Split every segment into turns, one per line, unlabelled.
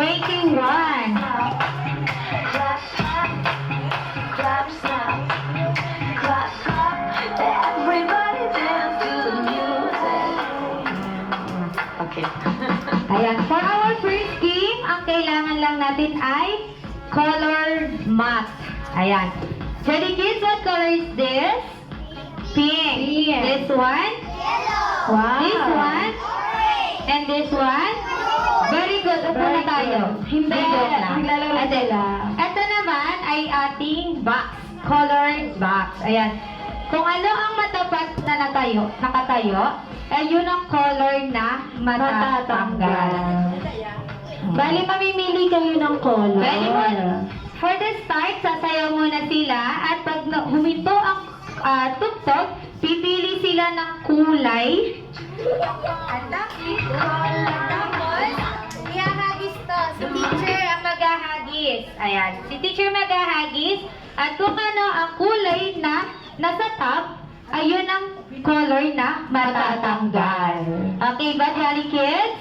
21.
Clap, clap, clap, snap, clap, clap. Everybody dance to the music. Okay.
Ayan, for our first game, ang kailangan lang natin ay colored mat. Ayan. Ready kids, what color is this? Pink. This one?
Yellow.
Wow. This one?
Orange.
And this one? Very good. Upo na tayo. Hindi. Joke lang.
Maglalaro sila.
Ito naman ay ating box. Colored box. Ayan. Kung ano ang matapat na nakatayo, yun ang color na matatanggal.
Bali, mamimili kayo ng color.
Bali mo, for the start, sasayaw muna sila at pag huminto ang tugtog, pipili sila ng kulay. At tapos, ihahagis to. Si teacher ang maghahagis. Ayan, si teacher maghahagis. At kung ano ang kulay na nasa top, ayun ang color na matatanggal. Okay ba, Jolly Kids?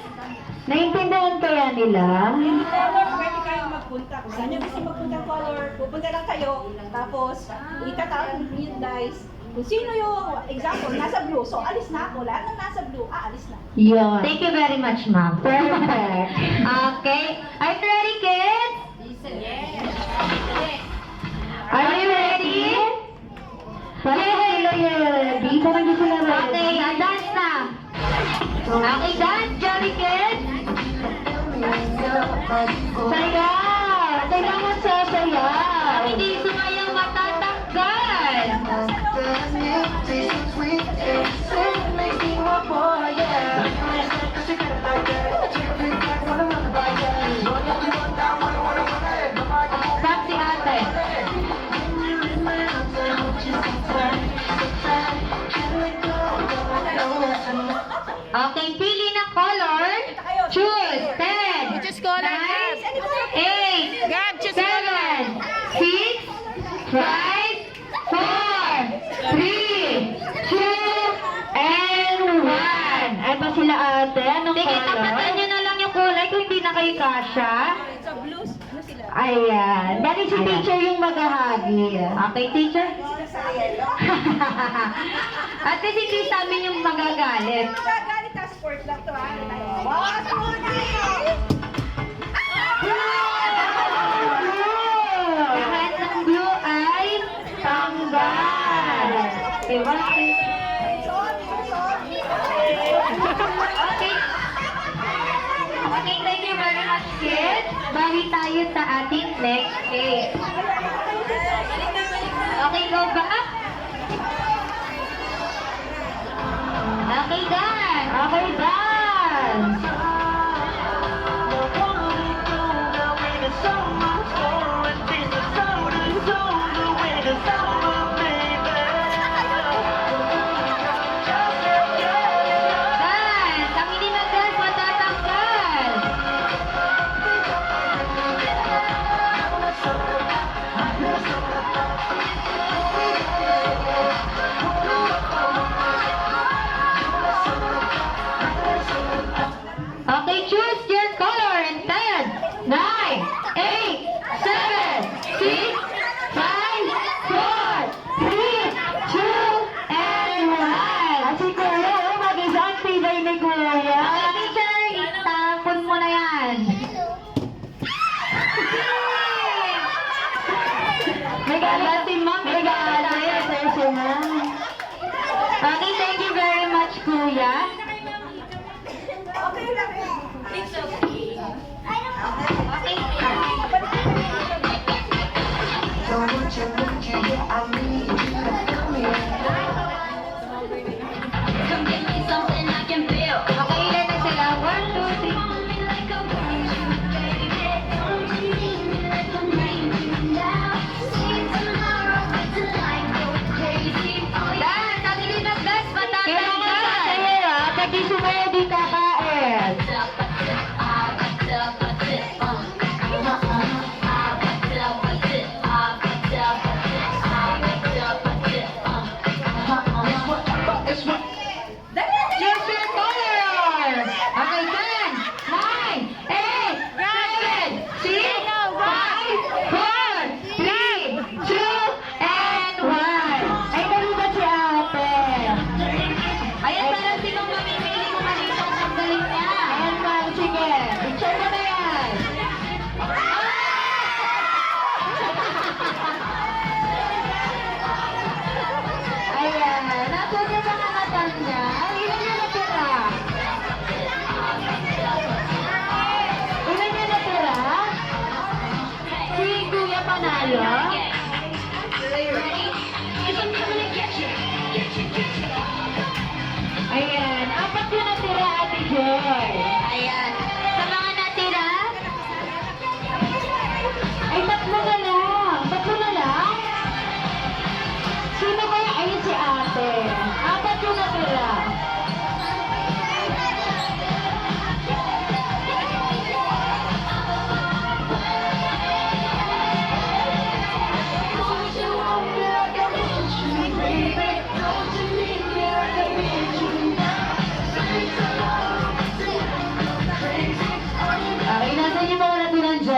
Naintindihan kaya nila?
Color, pwede kayong magpunta. Kung saan nyo gusto magpunta color, pupunta lang kayo. Tapos, itatawag yung dice. Kung sino yung, example, nasa blue. So, alis na ako. Lahat ng nasa blue, alis na.
Yun.
Thank you very much, ma'am.
Perfect.
Okay. Are you ready, kids?
Are you ready? Parang sila ready. Parang hindi sila ready.
Okay, dance na. Okay, dance, Jolly Kids.
Sayaw! Kailangan sasayaw.
Hindi sumayang matatanggal. Stop si ate. Okay, pili ng color. Choose. 10.
Choose color,
9,
Gab.
8,
Gab, choose
7,
color.
6, 5, 4, 3, 2, and 1.
Ay ba sila ate? Anong
Sige,
color?
tapatan nyo na lang yung kulay kung hindi na kayo kasha.
So, blues, blue sila.
Ayan. Bali si
Ayan.
teacher yung maghahagi.
Okay, teacher?
Sila sa yellow.
At si teacher sa amin yung magagalit.
Magagalit na sport lang to, ha? Wow, sporty!
Lahat ng blue ay tanggal. Diba? Okay. Okay, thank you very much, kids. Bawi tayo sa ating next game. Okay, go back. Okay, done.
Okay, dance!
Dance. Ang hindi mag-dance, matatanggal.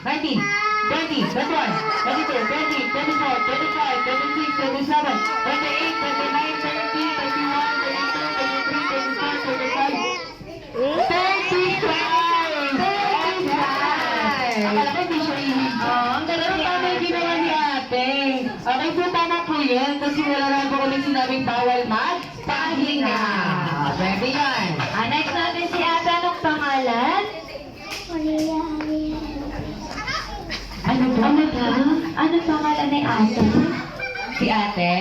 19, 20, 21, 22, 23, 24, 25, 26, 27, 28, 29, 30, 31, 32, 33, 34, 35! Akala ko di siya ang galing ni ate. Ginawa ni ate. Okay po, tama po yan. Kasi wala naman po kami sinabing bawal magpahinga. Pwede yan.
Next natin si ate. Anong pangalan?
Ano ba?
Ano pangalan ni ate?
Si ate?